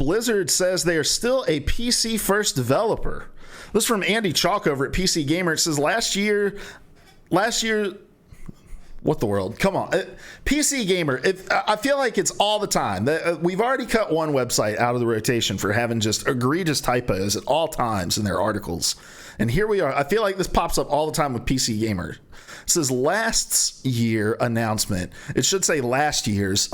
Blizzard says they are still a PC first developer. This is from Andy Chalk over at PC Gamer. It says last year, what the world? Come on. PC Gamer, I feel like it's all the time. We've already cut one website out of the rotation for having just egregious typos at all times in their articles. And here we are. I feel like this pops up all the time with PC Gamer. It says last year announcement. It should say last year's.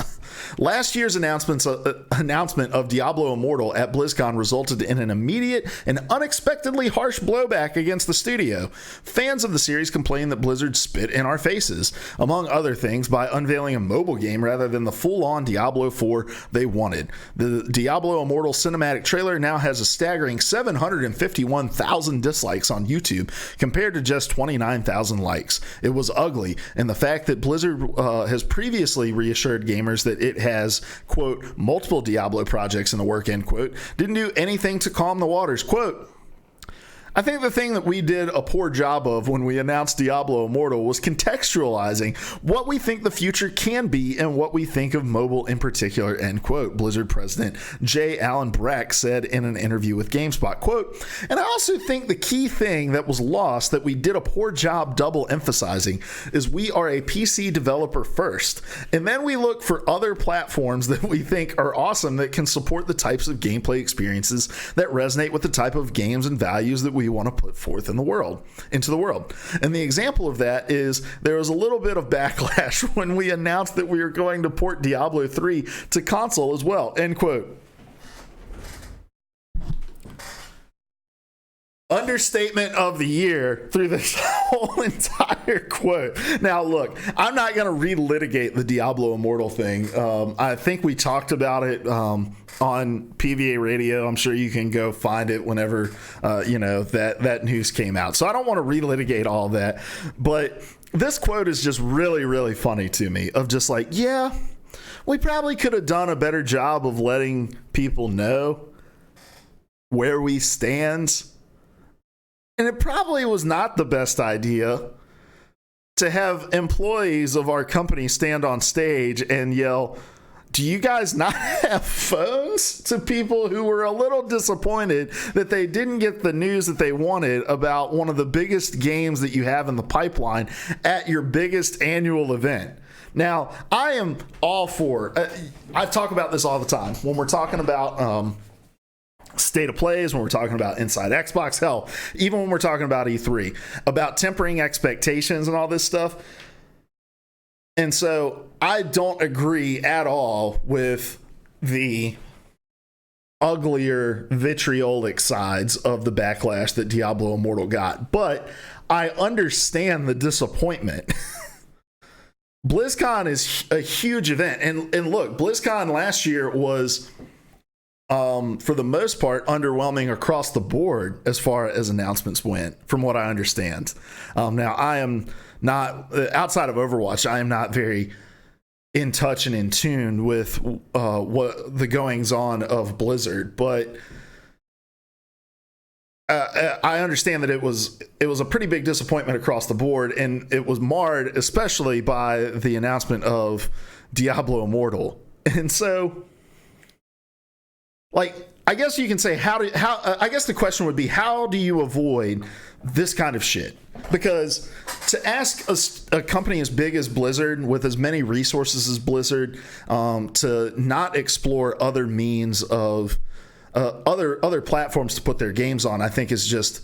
Last year's announcement of Diablo Immortal at BlizzCon resulted in an immediate and unexpectedly harsh blowback against the studio. Fans of the series complained that Blizzard spit in our faces, among other things, by unveiling a mobile game rather than the full-on Diablo 4 they wanted. The Diablo Immortal cinematic trailer now has a staggering 751,000 dislikes on YouTube compared to just 29,000 likes. It was ugly, and the fact that Blizzard has previously reassured gamers that it has, quote, multiple Diablo projects in the work, end quote, didn't do anything to calm the waters. Quote, I think the thing that we did a poor job of when we announced Diablo Immortal was contextualizing what we think the future can be and what we think of mobile in particular, end quote, Blizzard president J. Allen Brack said in an interview with GameSpot, quote, and I also think the key thing that was lost that we did a poor job double emphasizing is we are a PC developer first, and then we look for other platforms that we think are awesome that can support the types of gameplay experiences that resonate with the type of games and values that we want to put forth into the world. And the example of that is there was a little bit of backlash when we announced that we were going to port Diablo 3 to console as well, end quote. Understatement of the year through this whole entire quote. Now, look, I'm not going to relitigate the Diablo Immortal thing. I think we talked about it on PvA Radio. I'm sure you can go find it whenever that news came out. So I don't want to relitigate all of that. But this quote is just really, really funny to me. Of just like, yeah, we probably could have done a better job of letting people know where we stand. And it probably was not the best idea to have employees of our company stand on stage and yell, do you guys not have phones, to people who were a little disappointed that they didn't get the news that they wanted about one of the biggest games that you have in the pipeline at your biggest annual event. Now, I am all for, I talk about this all the time when we're talking about state of plays, when we're talking about Inside Xbox, hell, even when we're talking about E3, about tempering expectations and all this stuff. And so I don't agree at all with the uglier vitriolic sides of the backlash that Diablo Immortal got, but I understand the disappointment. BlizzCon is a huge event, and look, BlizzCon last year was for the most part underwhelming across the board as far as announcements went, from what I understand. Now, I am not, outside of Overwatch, I am not very in touch and in tune with what the goings on of Blizzard, but I understand that it was a pretty big disappointment across the board, and it was marred especially by the announcement of Diablo Immortal. And so, like, I guess you can say I guess the question would be, how do you avoid this kind of shit? Because to ask a company as big as Blizzard, with as many resources as Blizzard, to not explore other means of other platforms to put their games on, I think is just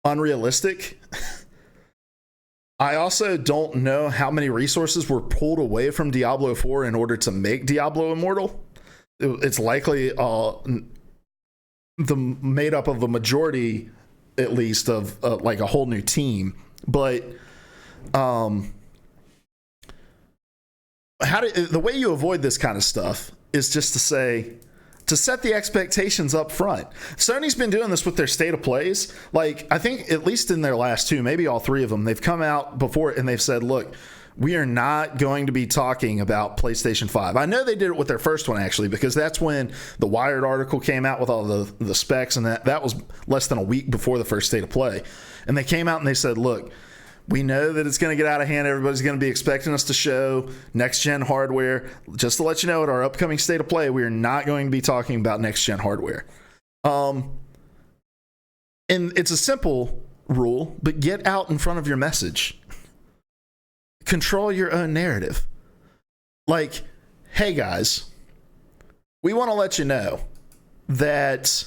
unrealistic. I also don't know how many resources were pulled away from Diablo 4 in order to make Diablo Immortal. It's likely made up of a majority, at least, of like a whole new team. But the way you avoid this kind of stuff is just to set the expectations up front. Sony's been doing this with their state of plays. Like, I think at least in their last two, maybe all three of them, they've come out before and they've said, look, we are not going to be talking about PlayStation 5. I know they did it with their first one, actually, because that's when the Wired article came out with all the specs, and that was less than a week before the first state of play. And they came out and they said, look, We know that it's going to get out of hand. Everybody's going to be expecting us to show next-gen hardware. Just to let you know, at our upcoming State of Play, we are not going to be talking about next-gen hardware. And it's a simple rule, but get out in front of your message. Control your own narrative. Like, hey guys, we want to let you know that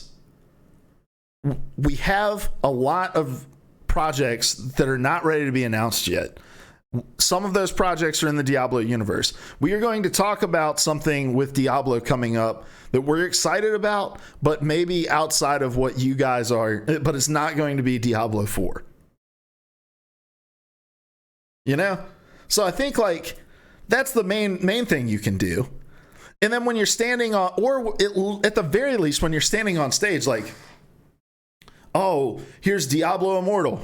we have a lot of projects that are not ready to be announced yet. Some of those projects are in the Diablo universe. We are going to talk about something with Diablo coming up that we're excited about, but maybe outside of what you guys are, but it's not going to be Diablo 4. You know? So I think like that's the main thing you can do. And then when you're standing on, or at the very least, when you're standing on stage, like, oh, here's Diablo Immortal.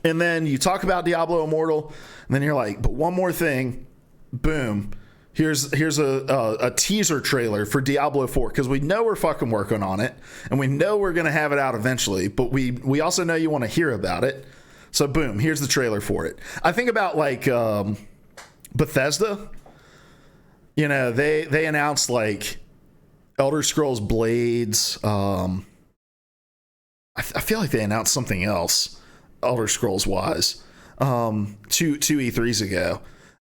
And then you talk about Diablo Immortal, and then you're like, but one more thing, boom. Here's a teaser trailer for Diablo 4, because we know we're fucking working on it, and we know we're going to have it out eventually, but we also know you want to hear about it. So boom, here's the trailer for it. I think about like Bethesda. You know, they announced like Elder Scrolls Blades. I feel like they announced something else, Elder Scrolls wise, two E3s ago.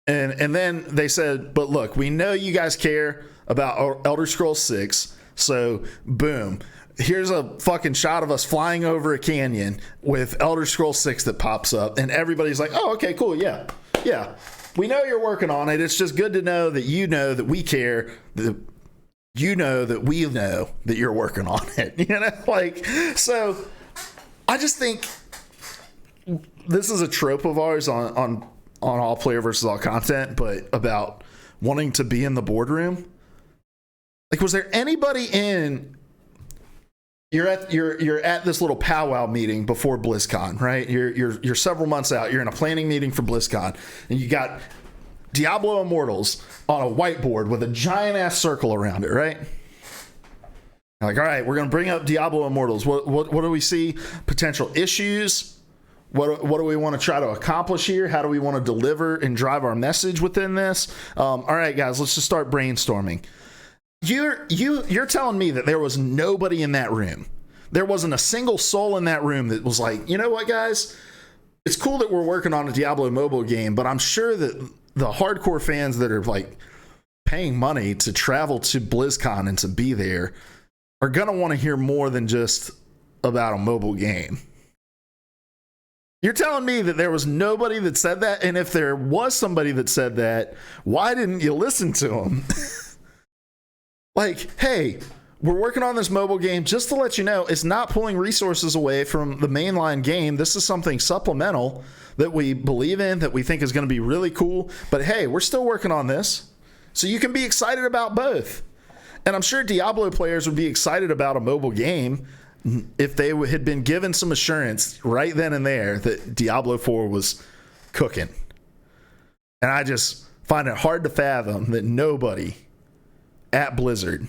And then they said, but look, we know you guys care about Elder Scrolls 6, so boom. Here's a fucking shot of us flying over a canyon with Elder Scrolls 6 that pops up, and everybody's like, oh, okay, cool, yeah. We know you're working on it. It's just good to know that you know that we care, that you know that we know that you're working on it. You know, like, so I just think this is a trope of ours on all player versus all content, but about wanting to be in the boardroom. Like, was there anybody in... You're at this little powwow meeting before BlizzCon, right? You're several months out. You're in a planning meeting for BlizzCon, and you got Diablo Immortals on a whiteboard with a giant ass circle around it, right? You're like, all right, we're gonna bring up Diablo Immortals. What do we see? Potential issues. What do we want to try to accomplish here? How do we want to deliver and drive our message within this? All right, guys, let's just start brainstorming. You're telling me that there was nobody in that room. There wasn't a single soul in that room that was like, you know what, guys? It's cool that we're working on a Diablo mobile game, but I'm sure that the hardcore fans that are like paying money to travel to BlizzCon and to be there are going to want to hear more than just about a mobile game. You're telling me that there was nobody that said that? And if there was somebody that said that, why didn't you listen to them? Like, hey, we're working on this mobile game. Just to let you know, it's not pulling resources away from the mainline game. This is something supplemental that we believe in, that we think is going to be really cool. But hey, we're still working on this. So you can be excited about both. And I'm sure Diablo players would be excited about a mobile game if they had been given some assurance right then and there that Diablo 4 was cooking. And I just find it hard to fathom that nobody at Blizzard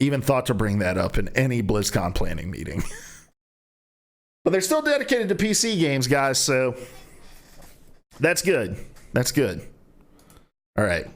even thought to bring that up in any BlizzCon planning meeting. But they're still dedicated to PC games, guys, so that's good. That's good. All right.